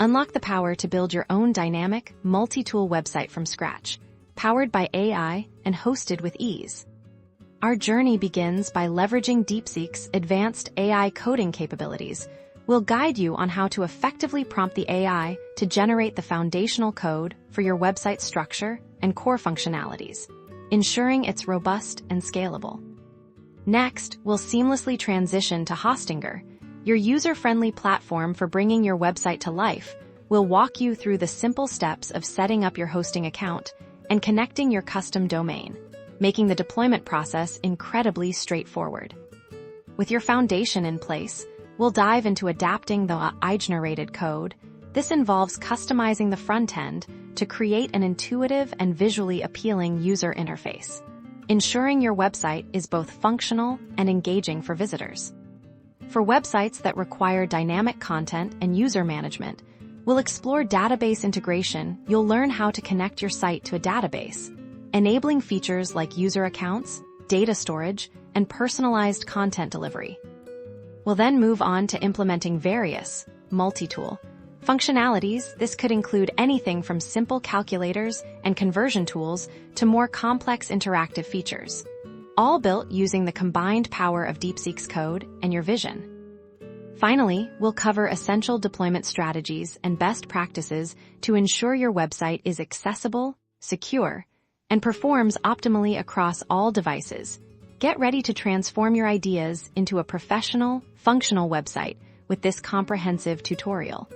Unlock the power to build your own dynamic, multi-tool website from scratch, powered by AI and hosted with ease. Our journey begins by leveraging Deepseek's advanced AI coding capabilities. We'll guide you on how to effectively prompt the AI to generate the foundational code for your website structure and core functionalities, ensuring it's robust and scalable. Next, we'll seamlessly transition to Hostinger, your user-friendly platform for bringing your website to life. We'll walk you through the simple steps of setting up your hosting account and connecting your custom domain, making the deployment process incredibly straightforward. With your foundation in place, we'll dive into adapting the AI-generated code. This involves customizing the front end to create an intuitive and visually appealing user interface, ensuring your website is both functional and engaging for visitors. For websites that require dynamic content and user management, we'll explore database integration. You'll learn how to connect your site to a database, enabling features like user accounts, data storage, and personalized content delivery. We'll then move on to implementing various multi-tool functionalities. This could include anything from simple calculators and conversion tools to more complex interactive features, all built using the combined power of Deepseek's code and your vision. Finally, we'll cover essential deployment strategies and best practices to ensure your website is accessible, secure, and performs optimally across all devices. Get ready to transform your ideas into a professional, functional website with this comprehensive tutorial.